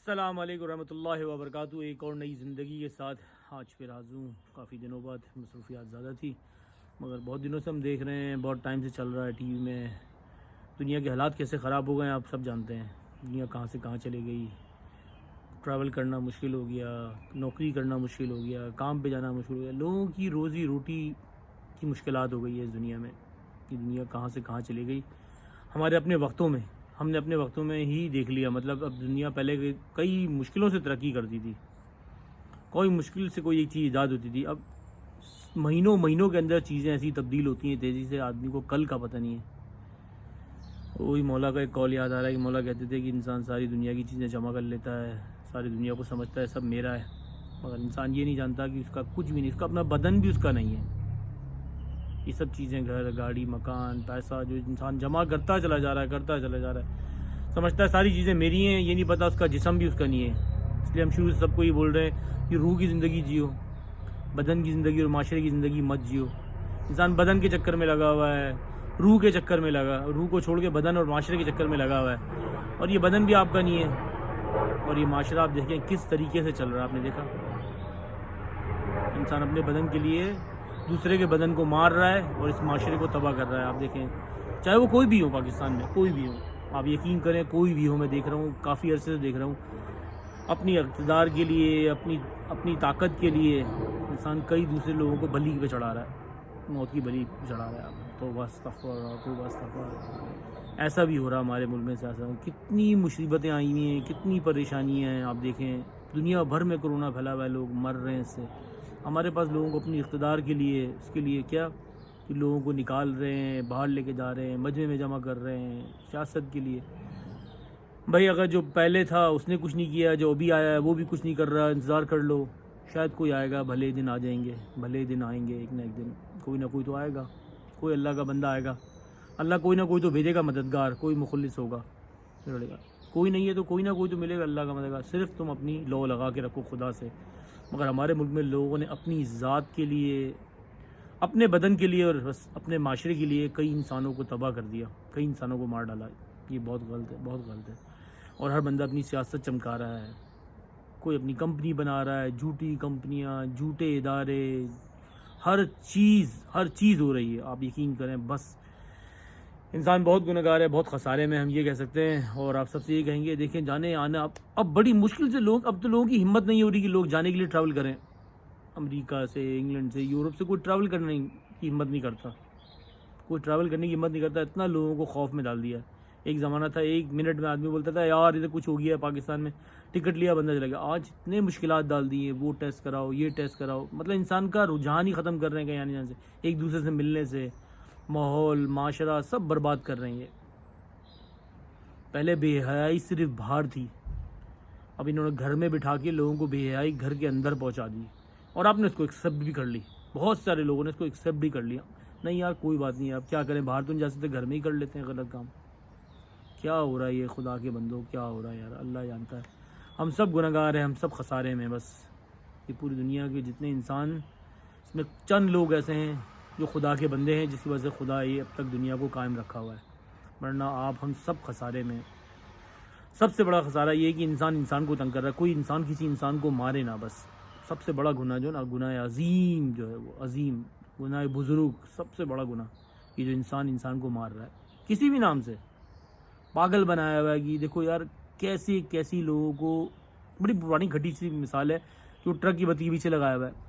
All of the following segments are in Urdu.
السلام علیکم ورحمۃ اللہ وبرکاتہ۔ ایک اور نئی زندگی کے ساتھ آج پھر حاضر ہوں۔ کافی دنوں بعد مصروفیات زیادہ تھی، مگر بہت دنوں سے ہم دیکھ رہے ہیں، بہت ٹائم سے چل رہا ہے ٹی وی میں دنیا کے حالات کیسے خراب ہو گئے ہیں۔ آپ سب جانتے ہیں دنیا کہاں سے کہاں چلی گئی، ٹریول کرنا مشکل ہو گیا، نوکری کرنا مشکل ہو گیا، کام پہ جانا مشکل ہو گیا، لوگوں کی روزی روٹی کی مشکلات ہو گئی ہے اس دنیا میں۔ یہ دنیا کہاں سے کہاں چلی گئی۔ ہمارے اپنے وقتوں میں ہم نے اپنے وقتوں میں ہی دیکھ لیا، مطلب اب دنیا پہلے کئی مشکلوں سے ترقی کرتی تھی، کوئی مشکل سے کوئی ایک چیز ایجاد ہوتی تھی، اب مہینوں کے اندر چیزیں ایسی تبدیل ہوتی ہیں تیزی سے، آدمی کو کل کا پتہ نہیں ہے۔ وہی مولا کا ایک قول یاد آ رہا ہے کہ مولا کہتے تھے کہ انسان ساری دنیا کی چیزیں جمع کر لیتا ہے، ساری دنیا کو سمجھتا ہے سب میرا ہے، مگر انسان یہ نہیں جانتا کہ اس کا کچھ بھی نہیں، اس کا اپنا بدن بھی اس کا نہیں ہے۔ یہ سب چیزیں، گھر گاڑی مکان پیسہ، جو انسان جمع کرتا چلا جا رہا ہے، سمجھتا ہے ساری چیزیں میری ہیں، یہ نہیں پتا اس کا جسم بھی اس کا نہیں ہے۔ اس لیے ہم شروع سے سب کو یہ بول رہے ہیں کہ روح کی زندگی جیو، بدن کی زندگی اور معاشرے کی زندگی مت جیو۔ انسان بدن کے چکر میں لگا ہوا ہے، روح کے چکر میں روح کو چھوڑ کے بدن اور معاشرے کے چکر میں لگا ہوا ہے، اور یہ بدن بھی آپ کا نہیں ہے، اور یہ معاشرہ آپ دیکھیں کس طریقے سے چل رہا ہے۔ آپ نے دیکھا انسان اپنے بدن کے لیے دوسرے کے بدن کو مار رہا ہے اور اس معاشرے کو تباہ کر رہا ہے۔ آپ دیکھیں چاہے وہ کوئی بھی ہو، پاکستان میں کوئی بھی ہو، آپ یقین کریں کوئی بھی ہو، میں دیکھ رہا ہوں کافی عرصے سے دیکھ رہا ہوں، اپنی اقتدار کے لیے، اپنی طاقت کے لیے انسان کئی دوسرے لوگوں کو بلی پہ چڑھا رہا ہے، موت کی بلی پہ چڑھا رہا ہے۔ توبہ استغفر، ایسا بھی ہو رہا ہمارے ملک میں سیاست میں۔ کتنی مصیبتیں آئی ہوئی ہیں، کتنی پریشانیاں ہیں، آپ دیکھیں دنیا بھر میں کرونا پھیلا ہوا ہے، لوگ مر رہے ہیں اس سے۔ ہمارے پاس لوگوں کو اپنی اقتدار کے لیے، اس کے لیے کیا کہ لوگوں کو نکال رہے ہیں، باہر لے کے جا رہے ہیں، مجمع میں جمع کر رہے ہیں سیاست کے لیے۔ بھائی اگر جو پہلے تھا اس نے کچھ نہیں کیا، جو ابھی آیا ہے وہ بھی کچھ نہیں کر رہا، انتظار کر لو، شاید کوئی آئے گا، بھلے دن آ جائیں گے، بھلے دن آئیں گے، ایک نہ کوئی تو آئے گا، کوئی اللہ کا بندہ آئے گا، اللہ کوئی نہ کوئی تو بھیجے گا مددگار، کوئی مخلص ہوگا، کوئی نہیں ہے تو کوئی نہ کوئی تو ملے گا اللہ کا مددگار۔ صرف تم اپنی لو لگا کے رکھو خدا سے۔ مگر ہمارے ملک میں لوگوں نے اپنی ذات کے لیے، اپنے بدن کے لیے اور بس اپنے معاشرے کے لیے کئی انسانوں کو تباہ کر دیا، کئی انسانوں کو مار ڈالا۔ یہ بہت غلط ہے، بہت غلط ہے، اور ہر بندہ اپنی سیاست چمکا رہا ہے، کوئی اپنی کمپنی بنا رہا ہے، جھوٹی کمپنیاں، جھوٹے ادارے، ہر چیز ہو رہی ہے۔ آپ یقین کریں، بس انسان بہت گنہگار ہے، بہت خسارے میں ہم یہ کہہ سکتے ہیں، اور آپ سب سے یہ کہیں گے دیکھیں جانے آنا اب بڑی مشکل سے اب تو لوگوں کی ہمت نہیں ہو رہی کہ لوگ جانے کے لیے ٹریول کریں، امریکہ سے، انگلینڈ سے، یورپ سے کوئی ٹریول کرنے کی ہمت نہیں کرتا، کوئی ٹریول کرنے کی ہمت نہیں کرتا۔ اتنا لوگوں کو خوف میں ڈال دیا۔ ایک زمانہ تھا 1 منٹ میں آدمی بولتا تھا یار ادھر کچھ ہو گیا ہے پاکستان میں، ٹکٹ لیا بندہ چلا گیا۔ آج اتنے مشکلات ڈال دی ہیں، وہ ٹیسٹ کراؤ، یہ ٹیسٹ کراؤ، مطلب انسان کا رجحان ہی ختم کر رہے ہیں کہیں آنے جانے سے، ایک دوسرے سے ملنے سے، ماحول معاشرہ سب برباد کر رہے ہیں۔ پہلے بے حیائی صرف باہر تھی، اب انہوں نے گھر میں بٹھا کے لوگوں کو بے حیائی گھر کے اندر پہنچا دی، اور آپ نے اس کو ایکسیپٹ بھی کر لی، بہت سارے لوگوں نے اس کو ایکسیپٹ بھی کر لیا۔ نہیں یار کوئی بات نہیں، آپ کیا کریں، باہر تو نہیں جا سکتے، گھر میں ہی کر لیتے ہیں غلط کام۔ کیا ہو رہا ہے یہ خدا کے بندوں، کیا ہو رہا ہے یار، اللہ جانتا ہے۔ ہم سب گنہگار ہیں، ہم سب خسارے میں، بس یہ پوری دنیا کے جتنے انسان، اس میں چند لوگ ایسے ہیں جو خدا کے بندے ہیں، جس کی وجہ سے خدا یہ اب تک دنیا کو قائم رکھا ہوا ہے، ورنہ آپ ہم سب خسارے میں۔ سب سے بڑا خسارہ یہ ہے کہ انسان کو تنگ کر رہا ہے، کوئی انسان کسی انسان کو مارے نہ، بس سب سے بڑا گناہ جو نا، گناہ عظیم جو ہے، وہ عظیم گناہ بزرگ، سب سے بڑا گناہ یہ جو انسان کو مار رہا ہے کسی بھی نام سے، پاگل بنایا ہوا ہے۔ کہ دیکھو یار کیسی لوگوں کو، بڑی پرانی گھٹی سی مثال ہے کہ وہ ٹرک کی بتی کے پیچھے لگایا ہوا ہے،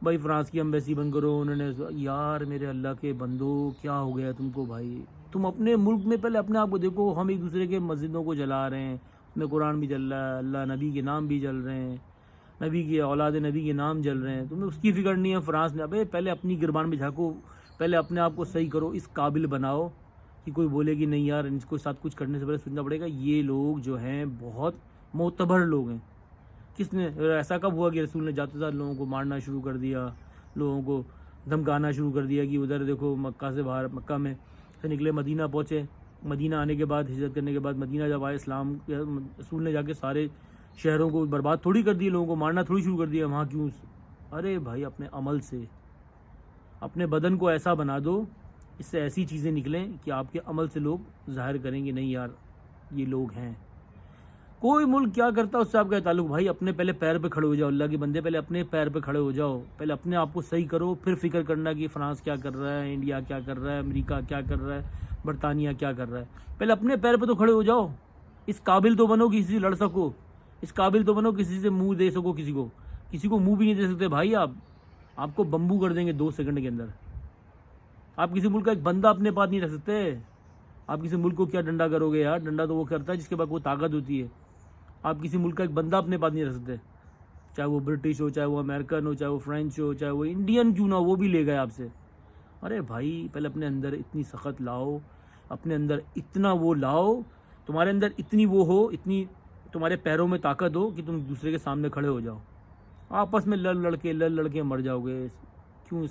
بھائی فرانس کی ایمبیسی بند کرو، انہوں نے یار میرے اللہ کے بندو کیا ہو گیا تم کو بھائی، تم اپنے ملک میں پہلے اپنے آپ کو دیکھو۔ ہم ایک دوسرے کے مسجدوں کو جلا رہے ہیں، اس میں قرآن بھی جل رہا ہے، اللہ نبی کے نام بھی جل رہے ہیں، نبی کی اولاد نبی کے نام جل رہے ہیں، تمہیں اس کی فکر نہیں ہے۔ فرانس میں ابے پہلے اپنی گربان میں جھانکو، پہلے اپنے آپ کو صحیح کرو، اس قابل بناؤ کہ کوئی بولے کہ نہیں یار ان کو ساتھ کچھ کرنے سے پہلے سوچنا پڑے گا۔ یہ لوگ جو ہیں بہت معتبر لوگ ہیں۔ کس نے ایسا کب ہوا کہ رسول نے جاتے ساتھ لوگوں کو مارنا شروع کر دیا، لوگوں کو دھمکانا شروع کر دیا کہ ادھر دیکھو مکہ سے باہر، مکہ میں سے نکلے مدینہ پہنچے، مدینہ آنے کے بعد ہجرت کرنے کے بعد مدینہ جب آئے اسلام رسول نے جا کے سارے شہروں کو برباد تھوڑی کر دیا، لوگوں کو مارنا تھوڑی شروع کر دیا وہاں کیوں؟ ارے بھائی اپنے عمل سے، اپنے بدن کو ایسا بنا دو، اس سے ایسی چیزیں نکلیں کہ آپ کے عمل سے لوگ ظاہر کریں گے نہیں یار یہ لوگ ہیں۔ کوئی ملک کیا کرتا ہے اس سے آپ کا تعلق؟ بھائی اپنے پہلے پیر پہ کھڑے ہو جاؤ، اللہ کے بندے پہلے اپنے پیر پہ کھڑے ہو جاؤ، پہلے اپنے آپ کو صحیح کرو، پھر فکر کرنا کہ فرانس کیا کر رہا ہے، انڈیا کیا کر رہا ہے، امریکہ کیا کر رہا ہے، برطانیہ کیا کر رہا ہے. پہلے اپنے پیر پہ تو کھڑے ہو جاؤ. اس قابل تو بنو کہ کسی سے لڑ سکو، اس قابل تو بنو کسی سے منہ دے سکو. کسی کو منہ بھی نہیں دے سکتے بھائی. آپ کو بمبو کر دیں گے 2 سیکنڈ کے اندر. آپ کسی ملک کا ایک بندہ اپنے پاس نہیں رکھ سکتے. آپ کسی ملک کو کیا ڈنڈا کرو گے یار؟ ڈنڈا تو وہ کرتا ہے جس کے پاس وہ طاقت ہوتی ہے. آپ کسی ملک کا ایک بندہ اپنے پاس نہیں رکھ سکتے، چاہے وہ برٹش ہو، چاہے وہ امریکن ہو، چاہے وہ فرینچ ہو، چاہے وہ انڈین کیوں نہ ہو، وہ بھی لے گئے آپ سے. ارے بھائی پہلے اپنے اندر اتنی سخت لاؤ، اپنے اندر اتنا وہ لاؤ، تمہارے اندر اتنی وہ ہو، اتنی تمہارے پیروں میں طاقت ہو کہ تم دوسرے کے سامنے کھڑے ہو جاؤ. آپس میں لڑ لڑ کے مر جاؤ گے. کیوں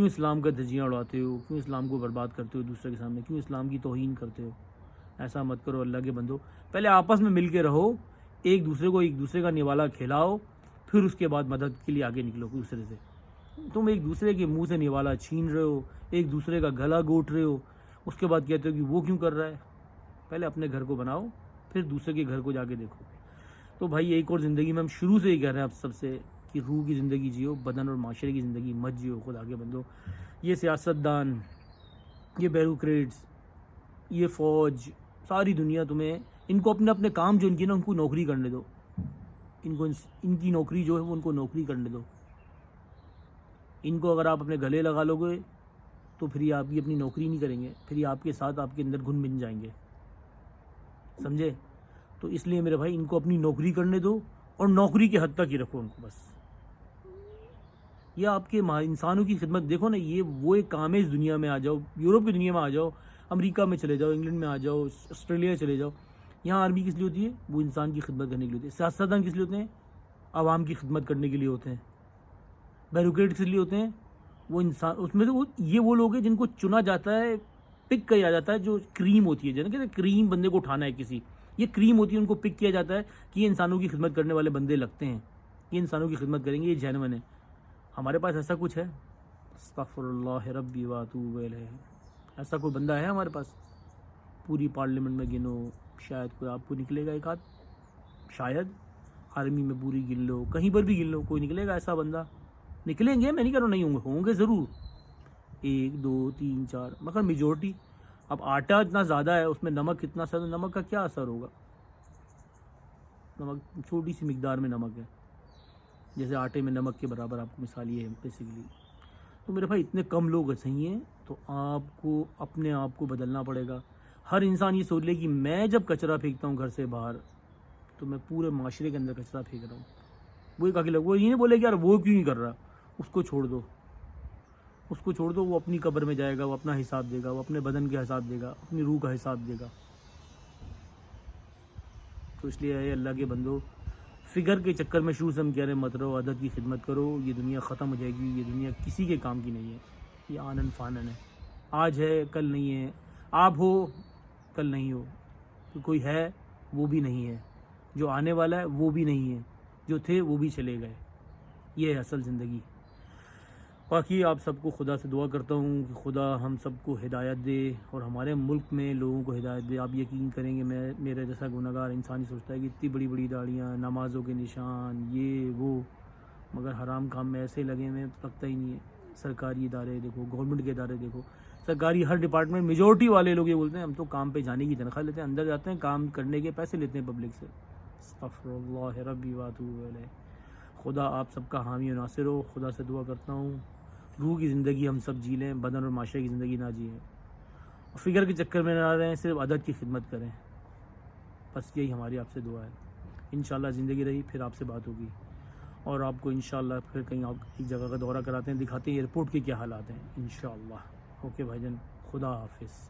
اسلام کا دھجیاں اڑاتے ہو؟ کیوں اسلام کو برباد کرتے ہو دوسرے کے سامنے؟ کیوں اسلام کی توہین کرتے ہو؟ ایسا مت کرو اللہ کے بندو. پہلے آپس میں مل کے رہو، ایک دوسرے کا نوالا کھلاؤ، پھر اس کے بعد مدد کے لیے آگے نکلو دوسرے سے. تم ایک دوسرے کے منہ سے نوالا چھین رہے ہو، ایک دوسرے کا گلا گھونٹ رہے ہو، اس کے بعد کہتے ہو کہ وہ کیوں کر رہا ہے. پہلے اپنے گھر کو بناؤ، پھر دوسرے کے گھر کو جا کے دیکھو. تو بھائی ایک اور زندگی میں ہم شروع سے ہی کہہ رہے ہیں آپ سب سے کہ روح کی زندگی جیو، بدن اور معاشرے کی زندگی مت جیو. خدا کے بندو، یہ سیاستدان، یہ بیوروکریٹس، یہ فوج، ساری دنیا تمہیں ان کو اپنے کام جو ان کی نا ان کو نوکری کرنے دو. ان کی نوکری جو ہے وہ ان کو نوکری کرنے دو. ان کو اگر آپ اپنے گلے لگا لو گے تو پھر یہ آپ کی اپنی نوکری نہیں کریں گے، پھر یہ آپ کے ساتھ آپ کے اندر گھن بن جائیں گے. سمجھے؟ تو اس لیے میرے بھائی ان کو اپنی نوکری کرنے دو، اور نوکری کے حد تک ہی رکھو ان کو بس. یہ آپ کے انسانوں کی خدمت. دیکھو نا، یہ وہ ایک کام ہے. اس دنیا میں آ جاؤ، یورپ کی دنیا میں آ جاؤ، امریکہ میں چلے جاؤ، انگلینڈ میں آ جاؤ، آسٹریلیا چلے جاؤ. یہاں آرمی کس لیے ہوتی ہے؟ وہ انسان کی خدمت کرنے کے لیے ہوتی ہے. سیاستدان کس لیے ہوتے ہیں؟ عوام کی خدمت کرنے کے لیے ہوتے ہیں. بیوروکریٹ کس لیے ہوتے ہیں؟ وہ انسان، اس میں تو یہ وہ لوگ ہیں جن کو چنا جاتا ہے، پک کیا جاتا ہے، جو کریم ہوتی ہے. جیسے کہتے ہیں کریم بندے کو اٹھانا ہے کسی، یہ کریم ہوتی ہے. ان کو پک کیا جاتا ہے کہ یہ انسانوں کی خدمت کرنے والے بندے لگتے ہیں، یہ انسانوں کی خدمت کریں گے، یہ جینون ہے. ہمارے پاس ایسا کچھ ہے؟ استغفر اللہ ربی واتوب الیہ. ایسا کوئی بندہ ہے ہمارے پاس؟ پوری پارلیمنٹ میں گنو، شاید کوئی آپ کو نکلے گا ایک آدھ. شاید آرمی میں پوری گن لو، کہیں پر بھی گن لو، کوئی نکلے گا ایسا بندہ؟ نکلیں گے، میں نہیں کہہ رہا نہیں ہوں گے ضرور، 1 2 3 4، مگر میجورٹی. اب آٹا اتنا زیادہ ہے، اس میں نمک اتنا سا، نمک کا کیا اثر ہوگا؟ نمک چھوٹی سی مقدار میں نمک ہے، جیسے آٹے میں نمک کے برابر. آپ کو مثال یہ ہے بیسیکلی. تو میرے بھائی اتنے کم لوگ صحیح ہیں، تو آپ کو اپنے آپ کو بدلنا پڑے گا. ہر انسان یہ سوچ لے کہ میں جب کچرا پھینکتا ہوں گھر سے باہر تو میں پورے معاشرے کے اندر کچرا پھینک رہا ہوں. وہ ایک لوگ وہ یہ نہیں بولے کہ یار وہ کیوں نہیں کر رہا. اس کو چھوڑ دو، وہ اپنی قبر میں جائے گا، وہ اپنا حساب دے گا، وہ اپنے بدن کا حساب دے گا، اپنی روح کا حساب دے گا. تو اس لیے اے اللہ کے بندو، فگر کے چکر میں شروع سے ہم کہہ رہے ہیں مت رہو، عدد کی خدمت کرو. یہ دنیا ختم ہو جائے گی، یہ دنیا کسی کے کام کی نہیں ہے. یہ آنن فانن ہے، آج ہے کل نہیں ہے، آپ ہو کل نہیں ہو، کوئی ہے وہ بھی نہیں ہے، جو آنے والا ہے وہ بھی نہیں ہے، جو تھے وہ بھی چلے گئے. یہ ہے اصل زندگی. باقی آپ سب کو خدا سے دعا کرتا ہوں کہ خدا ہم سب کو ہدایت دے، اور ہمارے ملک میں لوگوں کو ہدایت دے. آپ یقین کریں گے، میرے جیسا گنہگار انسان ہی سوچتا ہے کہ اتنی بڑی بڑی داڑیاں، نمازوں کے نشان، یہ وہ، مگر حرام کام میں ایسے لگے ہوئے لگتا ہی نہیں ہے. سرکاری ادارے دیکھو، گورنمنٹ کے ادارے دیکھو، سرکاری ہر ڈپارٹمنٹ میجورٹی والے لوگ یہ بولتے ہیں ہم تو کام پہ جانے کی تنخواہ لیتے ہیں، اندر جاتے ہیں کام کرنے کے پیسے لیتے ہیں پبلک سے. استغفر اللہ ربی واتوب الیہ. خدا آپ سب کا حامی و ناصر ہو. خدا سے دعا کرتا ہوں روح کی زندگی ہم سب جی لیں، بدن اور معاشرے کی زندگی نہ جئیں، اور فکر کے چکر میں نہ رہیں، صرف عدد کی خدمت کریں. بس یہی ہماری آپ سے دعا ہے. انشاءاللہ زندگی رہی پھر آپ سے بات ہوگی، اور آپ کو انشاءاللہ پھر کہیں آپ ایک جگہ کا دورہ کراتے ہیں، دکھاتے ہیں ایئرپورٹ کے کیا حالات ہیں انشاءاللہ. اوکے بھائی جان، خدا حافظ.